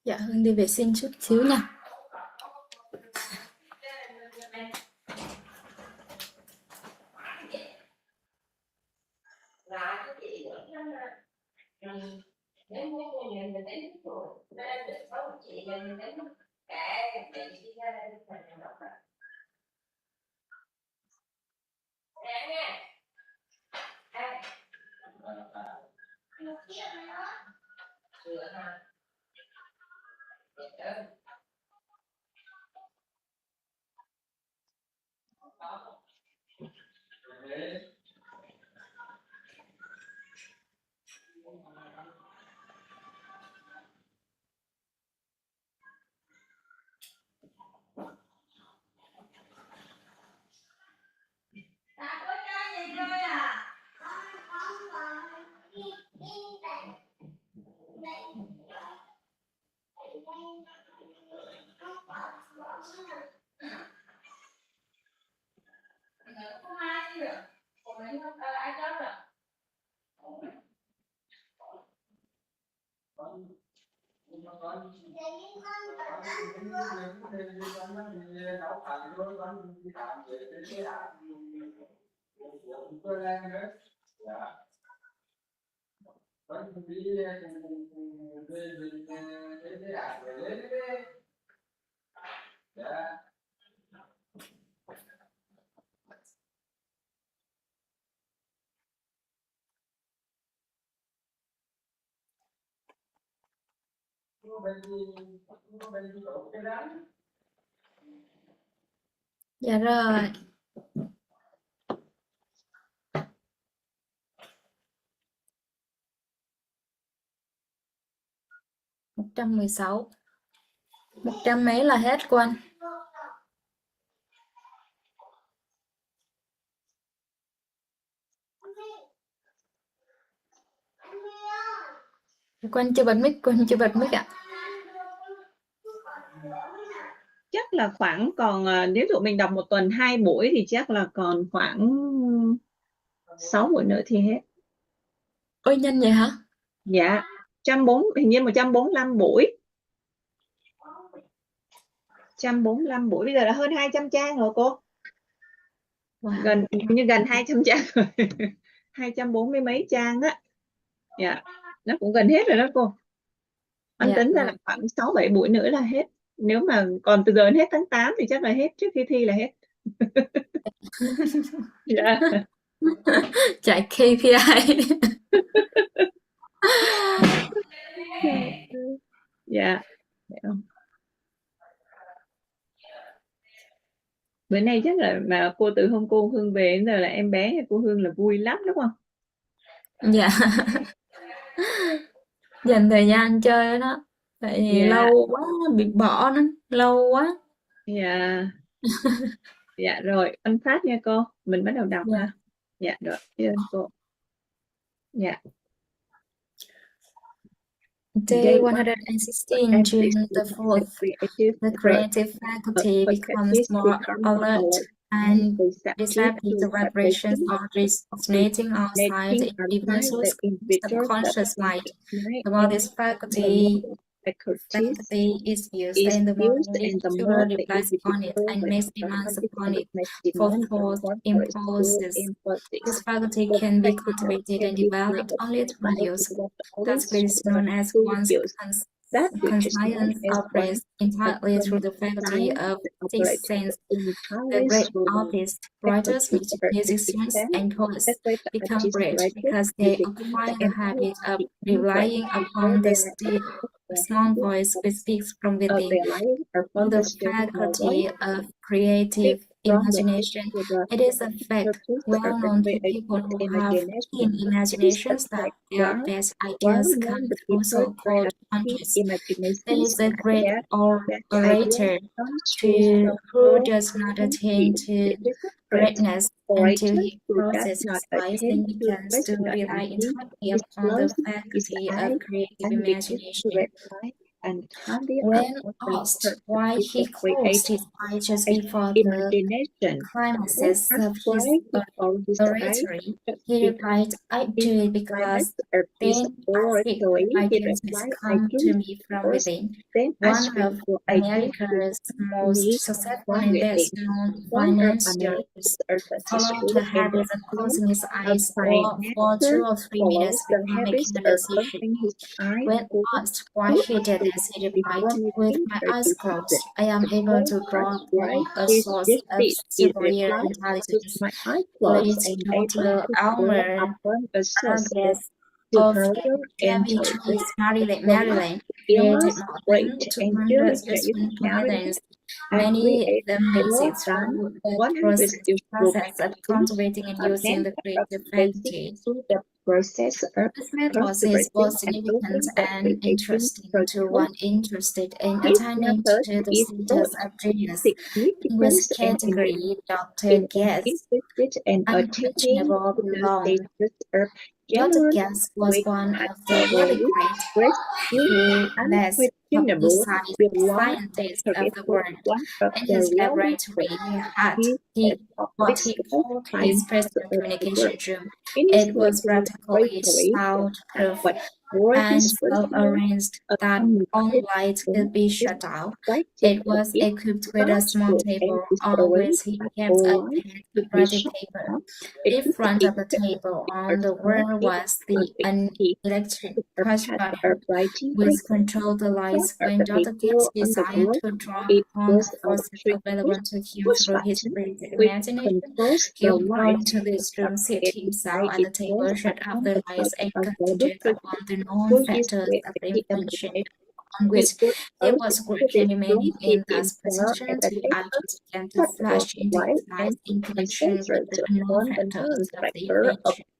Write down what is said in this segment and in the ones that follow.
Dạ Hương đi vệ sinh chút xíu nha. Dạ rồi. Một 116. 100 mấy là hết của anh. Quân chưa bật mic, Quân chưa bật mic ạ. Chắc là khoảng còn nếu tụi mình đọc một tuần 2 buổi thì chắc là còn khoảng 6 buổi nữa thì hết. Ôi nhanh vậy hả? Dạ, hình như 145 buổi. 145 buổi, bây giờ là hơn 200 trang rồi cô. Wow. Gần 200 trang rồi. 240 mấy trang á. Dạ, nó cũng gần hết rồi đó cô. Anh tính ra là khoảng 6-7 buổi nữa là hết. Nếu mà còn từ giờ đến hết tháng 8 thì chắc là hết, trước khi thi là hết. Dạ. Chạy KPI. Dạ. Bữa nay chắc là mà cô từ hôm cô Hương về đến giờ là em bé cô Hương là vui lắm đúng không? Dạ. Dành thời gian chơi đó. Tại vì Dạ. lâu quá bị bỏ nó, lâu quá. Dạ. Dạ rồi, anh phát nha cô. Mình bắt đầu đọc Dạ. ha. Dạ rồi, biết ơn cô. Dạ. Day 116, June the 4th. The creative faculty becomes more alert and receptive to vibrations originating outside the individual's subconscious mind. The more this faculty is used, and the more the individual relies upon it and makes demands upon it for forth impulses. This faculty can be cultivated and developed only through use. That is known as one's conscience operates entirely through the faculty of sixth sense. The great artists, writers, musicians, and poets become great because they acquire the habit of relying upon the small voice which speaks from within. The faculty of creative imagination. It is a fact well known to people who have keen imaginations that their best ideas come through so-called hunches. There is a great orator who does not attain to greatness until he crosses his life and begins to rely entirely upon the faculty of creative imagination. and candy When out asked the why he closed his eyes just before the imagination. climaxes of his oratory, he replied, "I do it because then I think ideas come to me from within." One of America's most successful and best-known financiers followed the habit of closing his eyes for 2 or 3 minutes before making a decision. When asked why he did this, he replied, "With my eyes closed, I am able to draw upon a source of superior intelligence." Late Dr. Elmer Burgess of Chevy Chase, Maryland, created more than 200 useful patents. Many of them made it through the process of cultivating and using the creative faculty. This method is both significant and interesting to one interested in attaining to the status of genius. In which category Dr. Guest unquestionable belonged. Dr. Guest was one of the really great, less publicized scientists of the world. In his laboratory, he had what he called his personal communication room. It was practically soundproof and so arranged that all lights could be shut off. It was equipped with a small table on which he kept a pad of writing paper. In front of the table on the wall was an electric push button which controlled the lights. When Dr. Guest desired to draw upon the forces available to him through his creative imagination, he would go into this room, seat himself at the table, shut off the lights, and concentrate upon the known factors of the invention on which he was working, remaining in that position till ideas began to flash into his eyes in connection with the unknown factors of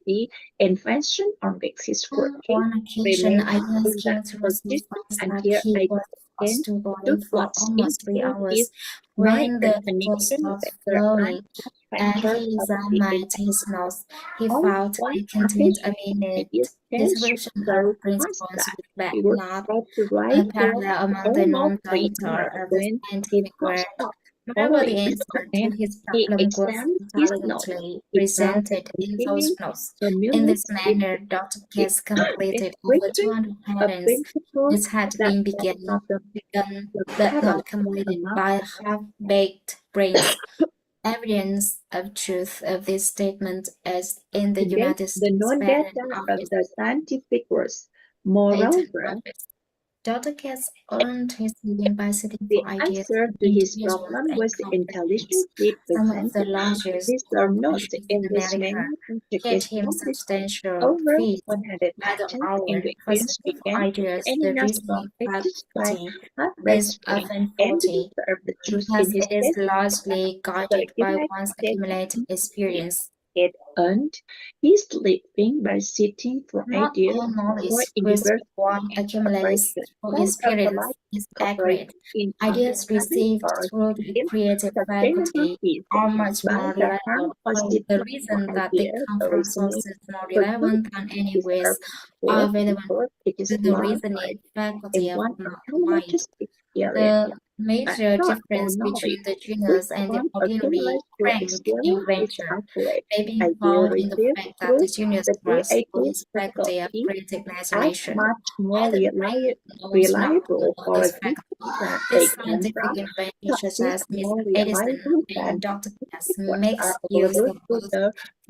the invention. On which his work On one occasion, ideas came through so fast that he was forced to wait for almost 3 hours. When the flow stopped flowing and he examined his notes, he found it contained a minute description of principles but not a parallel among the known data of the scientific world. Whatever the answer to his problem was intelligently presented in those notes. In this manner, Dr. Guest completed over 200 patents which had been begun but not completed by half-baked brains. Evidence of truth of this statement is in the United States Patent Office. The scientific words. Moreover, Dr. Guest earned his living by sitting for ideas answer to his problem was intelligently Some of the presented. largest These are not corporations in in this America manner paid him substantial over fees 100 by the patents hour in which for Ewit simple began ideas. any The national reasoning practice by faculty hard is wrestling often and faulty of the truth in because his it is test. largely guided by one's accumulated experience. It earned his living by sitting for Not ideas all knowledge for which university one accumulates through experience is accurate. Ideas received through the creative faculty are much more reliable. The reason that they come from sources more reliable than any ways are available to the reasoning faculty of the mind. The major difference between the genius and the ordinary crank inventor may be found in the fact that the genius draws on his faculty of creative imagination, while the crank knows not of this faculty. This scientific invention, such as Miss Edison and Dr. Guest, makes use of both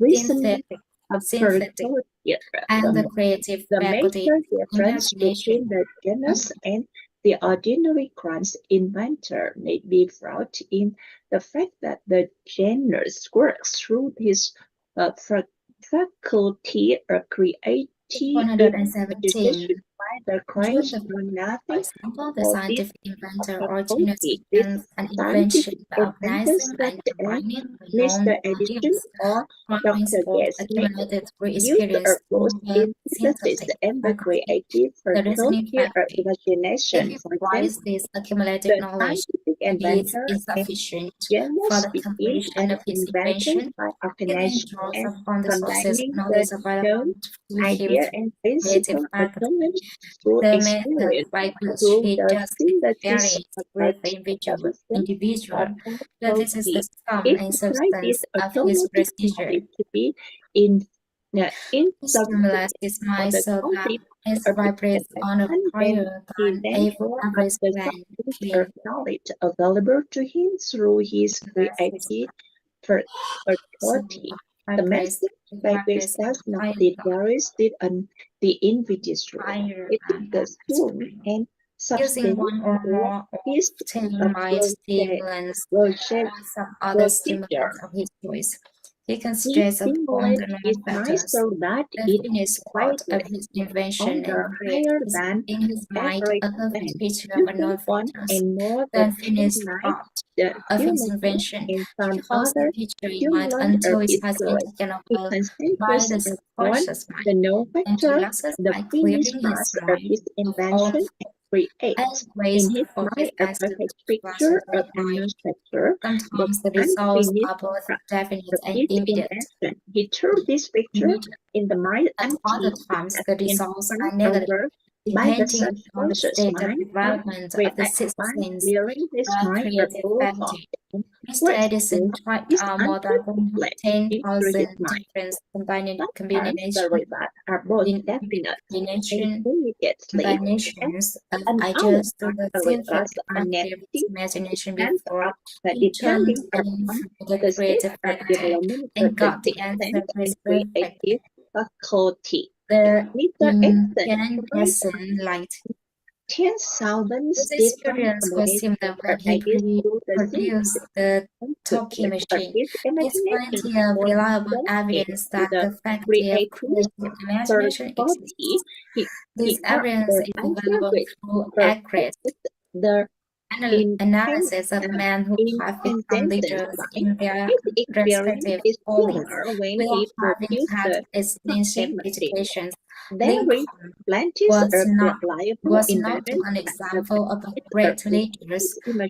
synthetic and the creative The faculty. major difference Imagination. between the genius and the ordinary crank inventor may be found in the fact that the genius works through his faculty of creative imagination, while the crank do nothing. For example, the for scientific this inventor or genius faculty. begins an invention by organizing Inventors and combining Mr. known Edison ideas or from Dr. principles Guest accumulated through used experience both over in synthesis synthetic and the faculty. creative The reasoning faculty of faculty. imagination. If For he applies example, this accumulated the knowledge, scientific it is inventor and insufficient for genius the begin completion an of his invention invention. by He then organizing draws and upon the sources of combining knowledge the available known idea and principle determined through The method experience, by which through he the does synthesis varies of with the particular individual, but this is the sum if and applied this substance of his automatic procedure. knowledge to be in Stimulus is my so that it vibrates on a higher than average plan. of knowledge available to him through his creative faculty. The message by which does not the varies the individual. It is the sum and Using one or more is stimuli stimulants or some other stimulants of his choice. He concentrates upon the known factors, the finished part of his invention, and creates in his mind a perfect picture of unknown factors. The finished part of his invention, he holds the picture in mind until it has been taken over by the subconscious mind, and he loses by clearing his mind of all and ways for his answer to the picture of mind. Sometimes the results are both definite and immediate. He turned this picture in the mind At other times, the results are negative, depending on the state of development of the sixth sense or creative faculty. Mr. Edison tried out more than 10,000 different combinations of ideas to the simple effective imagination before he turned in the creative faculty and got the answer perfect. The incandescent light. 10,000 This experience was similar when he produced the talking machine. It's plenty of reliable evidence that the faculty of creative imagination exists. This evidence is available through accurate analysis of men who have become leaders in their respective callings without having had extensive educations. Lincoln was not an example of a great leader who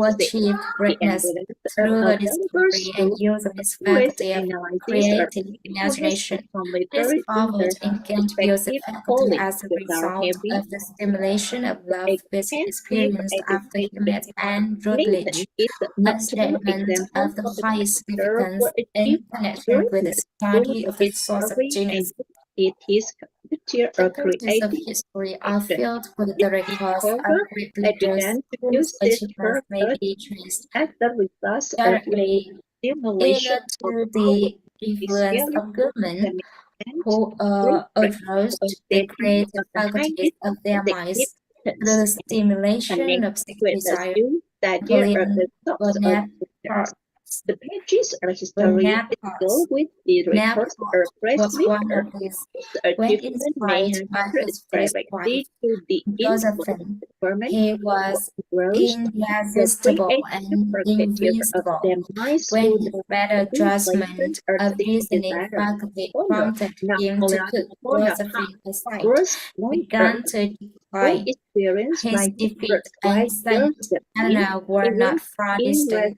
achieved greatness through the discovery and use of his faculty of creative imagination. He discovered and gained use of faculty as a result of the stimulation of love which he experienced after he met Anne Rutledge, a statement of the highest significance in connection with the study of the source of genius. The pages of history are filled with the records of great leaders whose achievements may be traced directly either to the influence of good men who aroused the creative faculties of their minds through the stimulation of sex desire. Napoleon Bonaparte. The pages are historically go with the records of was one of these. When inspired by his first wife, Josephine, he was irresistible and invincible. When his better judgment of reasoning faculty prompted him to put Josephine aside, began to decline. His defeat and Saint Helena were not far distant.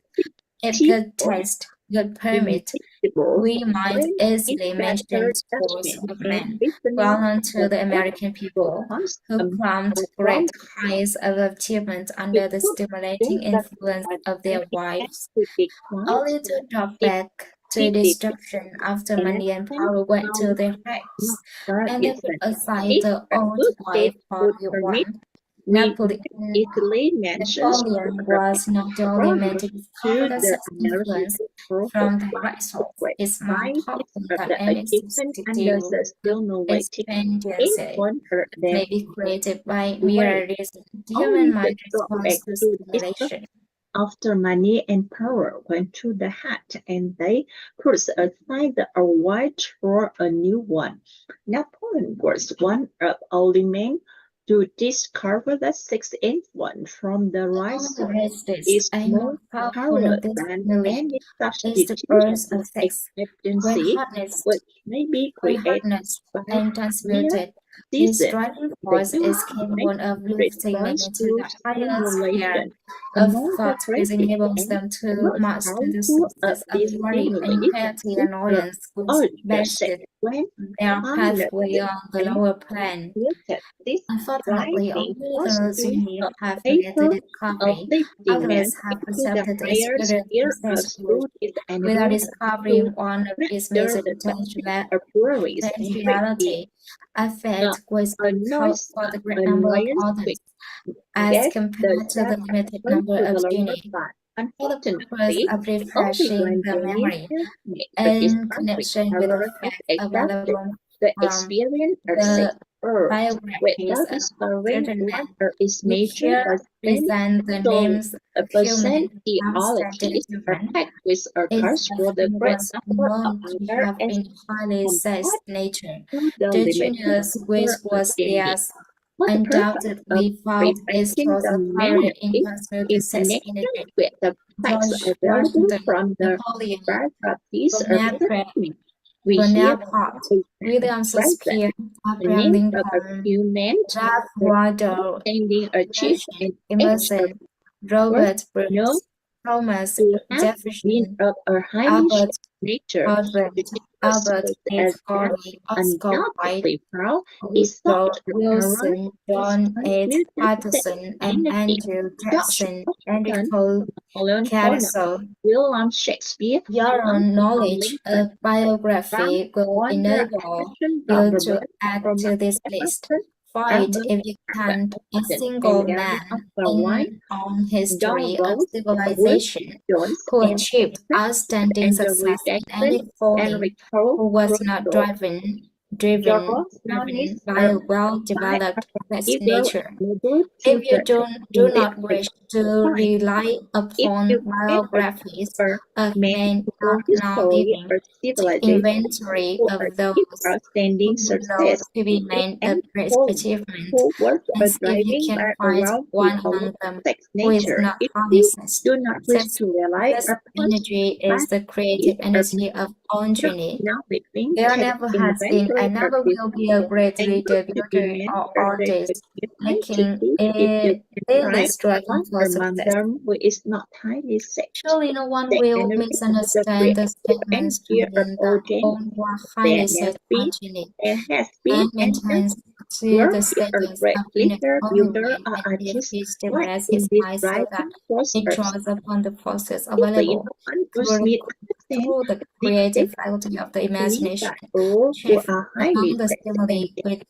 If good taste would permit, we might easily mention scores of men well known to the American people who climbed great heights of achievement under the stimulating influence of their wives, only to drop back to destruction after money and power went to their heads, and they put aside the old wife for the one. Napoleon was not the only man to discover the sex influence from the right source. It's more powerful than any substitute expediency may be created by mere reason. The human mind responds to stimulation. After money and power went to the head, and they put aside the old for a new one. Napoleon was one of only men to discover the sixth influence from the right source is more powerful than any substitution of expectancy, which may be created and transmuted This season, driving the force new is capable of lifting men response into to the highest sphere stimulation of among the thought, which creative enables and them the to most master the powerful of sources of these worry, stimuli anxiety, is and the annoyance, which urge best when their pathway harnessed on the and lower plane. executed. This Unfortunately, driving only force those to who a have yet to paper of discovery. lifting men Others have into the accepted the higher experience sphere of successfully food and without enable discovering to one of its master major the topic of worries and creativity. potentiality. A fact which accounts for the great number of Annoyance authors as get the compared to the limited number to of the lower genies. part. For the purpose Unfortunately, of only refreshing one the genius memory made the in discovery. connection with the However, fact except available the from experience of the Shakespeare, biographies without of discovering certain men. what are its We nature here was present the so names a of few men personalities are given. packed with a Each curse of for the whom great was number of known to other have as been highly sensed nature. to the The limited genius which number of was genius. theirs For the purpose of undoubtedly found its preventing source the of power memory in personal in connection energy. with the facts George available Washington, from the Napoleon, biographies of Bonaparte, certain. We hear William present Shakespeare, the Abraham name of a Lincoln, few men Ralph Waldo standing a chief and expert Emerson, Robert known Bruce, Thomas to have been Jefferson, of a highly Albert nature. Aldrich, The Albert discourse H. as they're Gordon, Oscar Wilde, undoubtedly proud is Woodrow such a Wilson, John H. transmuted Patterson, and energy. Andrew George Jackson, Washington, Enrico Napoleon Caruso. William Shakespeare, Your own knowledge of biography will Wonder, enable Action, you Robert to add from to this list. Emerson, Find, Albert, if you can, a and single Gary man of the White, in on history John of Rose, Will civilization Jones, who and achieved outstanding Andrew success in any Jackson, calling, Enrico who was not George driven by are a well-developed either nature. able If to you do the not wish to rely if you upon can biographies for of men men for not now history living, or take civilization inventory who of are those who outstanding know success to be men of and great who achievement, was and see if you driving can by find around the one among them sex who is nature. not If highly you do not wish sensed. to rely This upon energy is the creative energy of own genie. now living There never has been and never will be a great and leader, good builder, men or are the artist to lacking see if you can daily find striving one for among success. them who is not highly sexed. Surely no one The will energy, misunderstand the statements energy of within all that James all were highly set been, genie there has been, and and maintains to will the be a status great of being its leader, only builder, way, or and if artist. he What stimulates in his this mind so that driving force it or draws upon the forces simply available one who through, Smith understand through the this creative faculty of the imagination. that all who Chief are among highly the sexed stimuli and with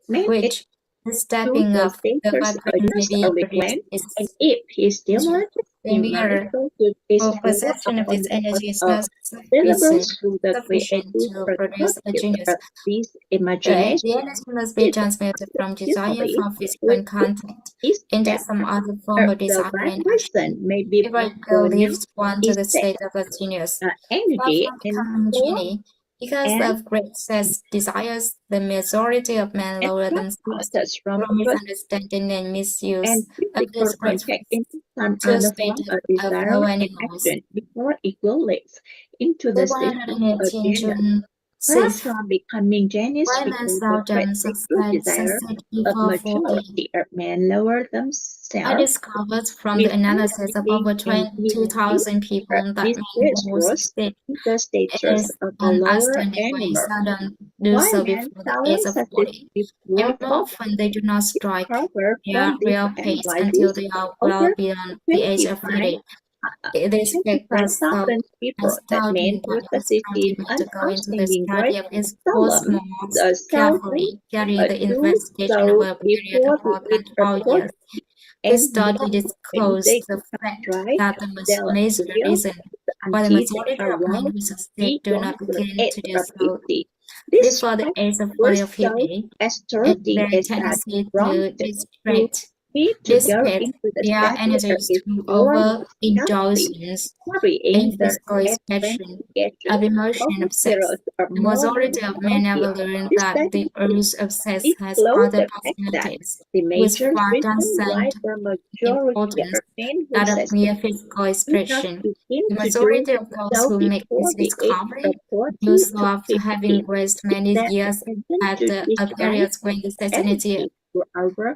men it which the to stepping the of the status vibrations may just be only produced when is and if he stimulates the in mind mere so to this possession of upon its the energy is of not available through the sufficient creative to produce a perspective genius. of this imagination The energy must be transmuted from desire usually for physical with contact this into step some other form of the desire and action. vibration may be If I pronounced lifts one to the is state of a genius, far energy from and becoming force genie, because and of great excess desires, the majority of men lower themselves touch from through purpose misunderstanding and misuse and of physical this great contact into some to a other state form of of desire low and animals. action before it equates into The the state of 118 genius. June Far 6th, from becoming genius why men because the great seldom sexual desire succeed of before 40. majority of men lower I themselves discovered from the analysis of over 20,000 people that this men who rose succeed the status is of the an lower outstanding way animal. seldom do Why so men before the age of 40, and often they do not strike recover their from this real pace until analysis they are well over beyond the age of 30. This figures so 25,000 people that men astounding who that succeed instructed in me to go into the outstanding study grade of its solemn cosmos the carefully, carry the do investigation so over a period of before more it than 4 years. The and study when disclosed they the fact try that the their major will reason why the until they majority are of men well who succeed do beyond not the begin age to do of so 50. This before the age of 40 was or so 50 is astonishing their as that tendency from to to distract dissipate their energies through overindulgence in physical expression of emotion of sex. The majority of men never learn that the urge of sex has other possibilities, which far transcend in importance that of mere physical expression. The majority of those who make this discovery do so after having wasted many years at a period when the sexuality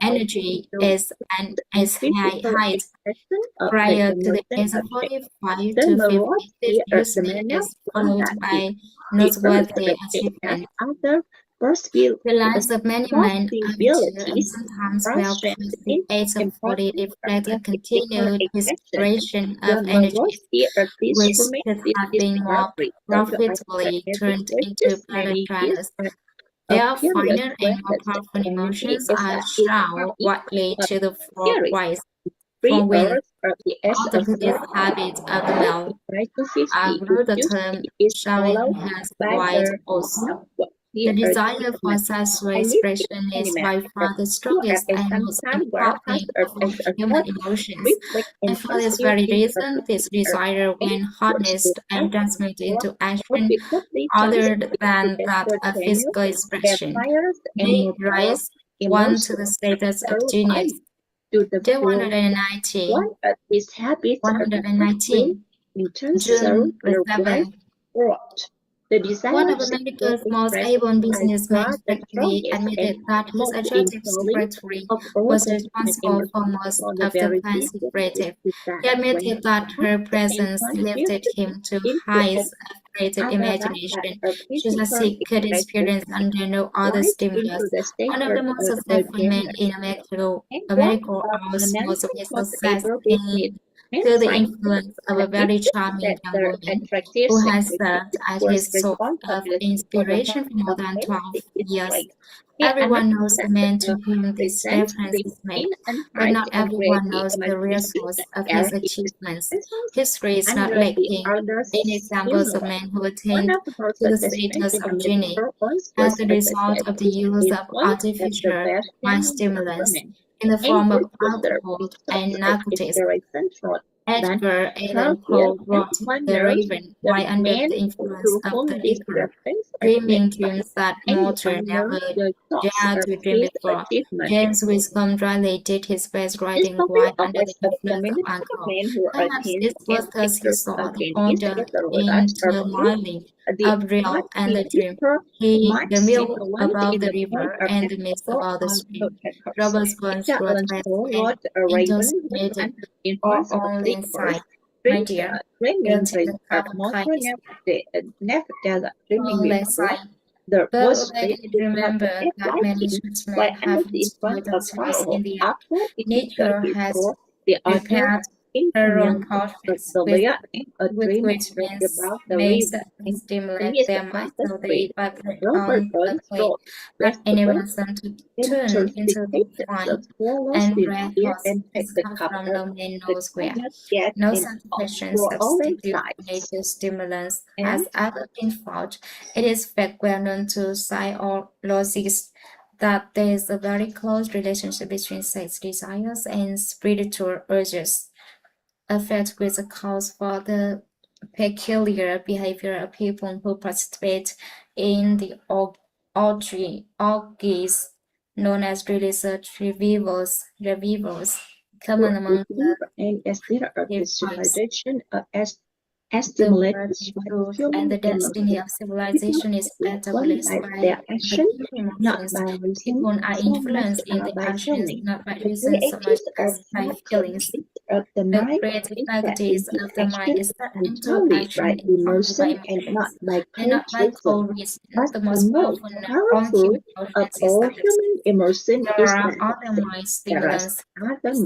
energy is at its height. Prior to the age of 45 to 50, this usually is followed by noteworthy achievement. The lives of many men up to and sometimes well past the age of 40 reflect a continued expression of energies, which could have been more profitably turned into private planners. Their finer and more powerful emotions are shown widely to the four-wise, from when out of this habit of the male, grew the term showing his wide also. The desire for sexual expression is by far the strongest and most important of all human emotions, and for this very reason, this desire, when harnessed and transmuted into action other than that of physical expression, may rise one to the status of genius. Day 119, June 7th. One of America's most able businessmen frankly admitted that his attractive secretary was responsible for most of the plan's creative. He admitted that her presence lifted him to heights of creative imagination, such as he could experience under no other stimulus. One of the most successful men in America owes most of his success to the influence of a very charming young woman who has served as his source of inspiration for more than 12 years. Everyone knows the man to whom this reference is made, but not everyone knows the real source of his achievements. History is not lacking in examples of men who attained to the status of genius as a result of the use of artificial mind stimulants in the form of alcohol and narcotics. Edgar Allan Poe wrote The Raven while under the influence of the liquor, dreaming dreams that mortal never dared to dream before. James Whitcomb dryly did his best writing while under the influence of alcohol. Perhaps it was thus he saw the order intertwining of real and the dream. The mill above the river and the mist above the stream. Robert Burns wrote best and intoxicated or on the inside. My dear, we'll take a cup of kindness. On that side. But let it remember that many such men have destroyed themselves in the act. Nature has prepared her own portraits with which means makes and stimulate their minds so they vibrate on the clay. Let anyone sent to turn into the wine and red horse has come from no man knows where. No sufficient substitute for nature's stimulants has ever been found. It is fact well known to psychologists that there is a very close relationship between sex desires and spiritual urges, a fact which accounts for the peculiar behavior of people who participate in the orgies known as religious revivals, common among the word truth and the destiny of civilization is established by the emotions. People are influenced in the actions not by reason so much as by feelings. The creative faculties of the mind is set into action informed by emotions, and not by cold reason. The most powerful non-human influence is subjective. There are other mind stimulants. Some of these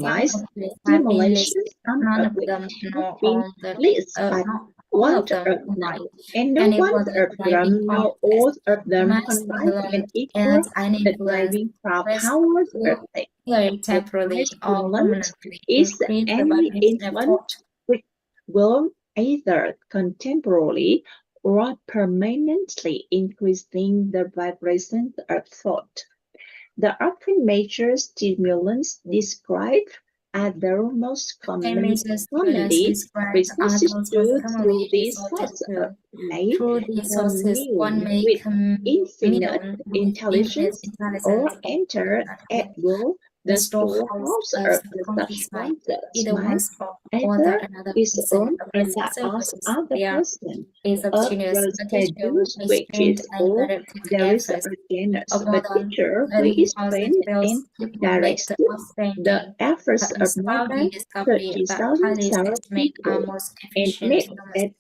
have been listed, none of them nor all of them right. And it wasn't right in context. Mind stimulant is an influence very temporarily or permanently increase the vibration of thought. Will either contemporarily or permanently increasing the vibration of thought. The arcane major stimulants described are the most commonly resources through these sources of light Through these or sources, one new may with commune infinite with intelligence or enter at will the the storehouse storehouse of of the the countryside, subconscious either mind. one's or Either another is person. own A and that professor of versus other their person. is Of obtuse, the a teacher who seduced is which trained is and all, directed there is a efforts. genus, A a modern teacher who learning is process trained fails and to make directed. the The offspring. efforts But of astounding modern discovery that 30,000 highly estimate are people most and efficient make humans. an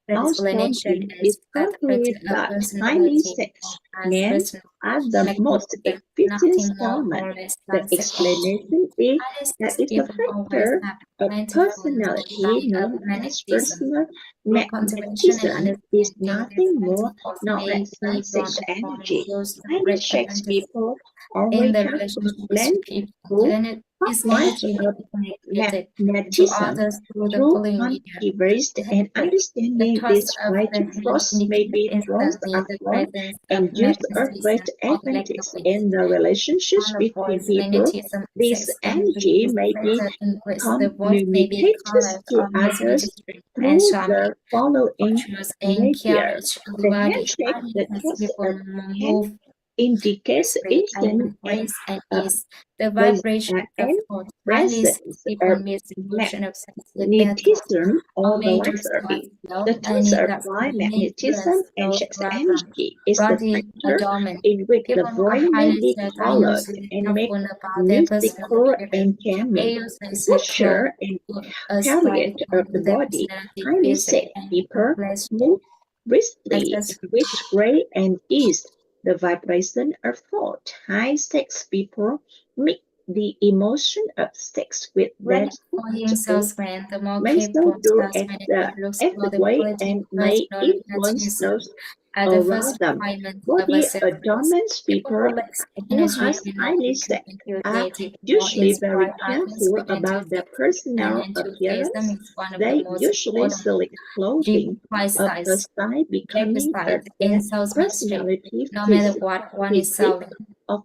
The explanation astounding is that discovery a that highly personality sex has men personal are the most magnificent, efficient nothing more salmon. or less The than sexual. explanation is Highly that sex it's a people always factor have of plentiful personality supply of known as magnetism. personal Through cultivation and magnetism is understanding, nothing this more principle not may less than be drawn sex upon and energy. shows the Highly great sex advantage people in always the have relationship with blend people. through This much energy may of be communicated to magnetism others through the through following media. converse and The understanding toss this of right the hand force may indicates be thrown instantly the upon presence and of use a great magnetism or advantage electric in the relationships on the between voice. people. Magnetism, This sex energy energy is may be better in which the voice may be communicated colored to or others misregistered and through charming. the following Cultures and media. carriage The everybody. handshake, Highly the sensitive thrust people of hand move indicates gracefully and instant with grace and uh, ease. The vibration of and thought. Highly presence sensitive of people meets the motion of sensitive their thought. magnetism or A the major latter. small scale, The and it tensor does by make magnetism influence and flow sex throughout them. energy is the Body factor adornment. in which the People who are voice may highly be set are colored usually and make careful about their personal musical appearance. and They charming. use nice Posture clothes and to a period style of the to their body. personality, Highly physique, set and people complexion. move briskly Accessory. with grace and ease. The vibration of thought. High sex people mix the emotion of sex with When that employing salesmen, the more when so capable do sales at manager looks the for the way quality and of may personal influence magnetism those at the first around them. requirement of Body a salesperson. adornments People people who lack who energy has may not highly become sex are intuitive or usually very inspire others careful with about their enthusiasm. personal And enthusiasm appearance. is one of the They most usually important select clothing of the prerequisites style becoming of in their salesmanship, personality no matter what one is physique selling. or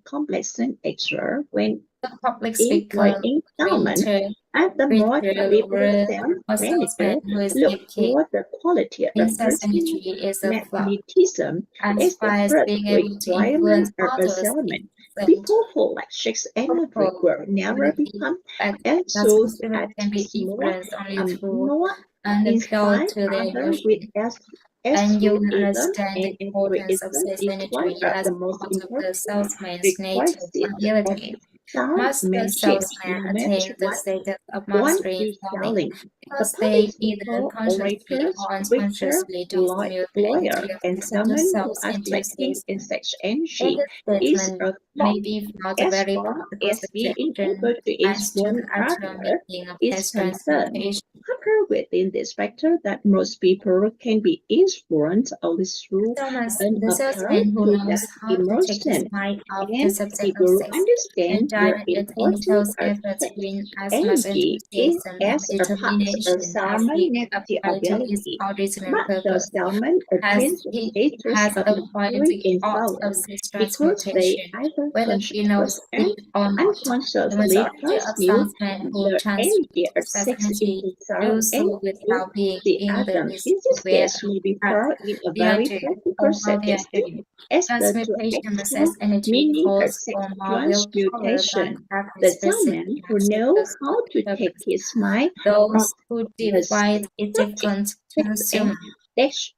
complexion extra when The public speaker, employing salmon. printer, As the more capable retailer, sales or manager salesman who is look dedicated for the quality of in sales personal energy is a flow. magnetism As is the far as first being able to requirement influence of a others, salmon. it's People who lack sex energy will never become that enthused spirit at can be more influenced only through more an appeal inspire to their others with emotion. And you will altruism understand the and importance of altruism sales is one energy of as the most part of the important salesman's native requisites of ability. Master salesmanship. salesmen No attain matter the what status of one mastery in is selling selling. The because they public either people, consciously orators, or preacher, unconsciously do stimulate the lawyer, and enthusiasm of someone who sales are lacking in enthusiasm. such In energy this is statement a may fault. be found a As very far practical as being suggestion able to as to influence the actual others meaning of is this concerned. transmutation. However, within this factor that most people can be influenced only through an The appeal salesman who to knows that how to take his emotion, mind off the and subject he of will sex understand and the direct it in importance sales of efforts sex with as much energy enthusiasm and as a part of determination as salmon he negative applied to his ability. original But the purpose. salmon attains the He status has of acquired mastering the in art of selling sex because they transmutation, either whether he knows consciously and it or not. The unconsciously majority of transmute salesmen who the energy transmute of sex sex energy into do sound so and without being the in the other. least In this aware case, may be of put in a they are very doing practical or how they are suggestion doing. as the two Transmutation of actual sex energy meaning of calls sex for more willpower than transmutation. the average The person salmon who has to knows how to pursue take purpose. his mind Those off who the divide it subject different sex consumer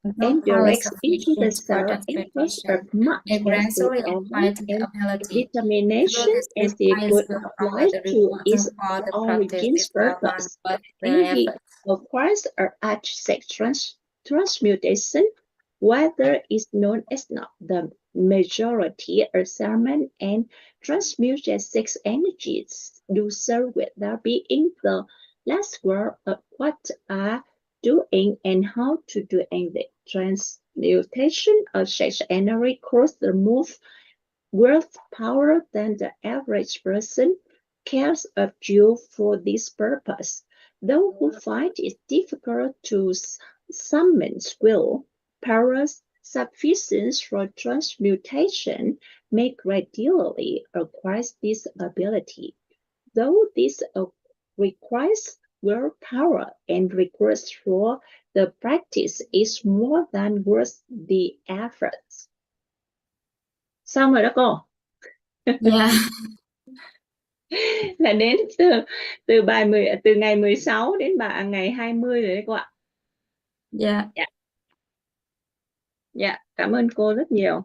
and no power directs into the sufficient for cell inputs of transmutation. much They as the gradually element acquire the and ability. Through determination this as the device good willpower, applies the to rewards its for the practice origin's is no longer purpose. worth And their he efforts. acquires a arch sex transmutation, whether is known as not. The majority of salmon and transmuted sex energies do so without being the last word of what are doing and how to doing the transmutation of sex energy costs the most willpower than the average person cares of you for this purpose. Those who find it difficult to summon will power sufficient for transmutation make regularly acquires this ability. Though this requires willpower and requires for the practice is more than worth the efforts. Xong rồi đó cô. Yeah. Là đến từ ngày 16 đến ngày 20 rồi đấy cô ạ. Yeah. Dạ, cảm ơn cô rất nhiều.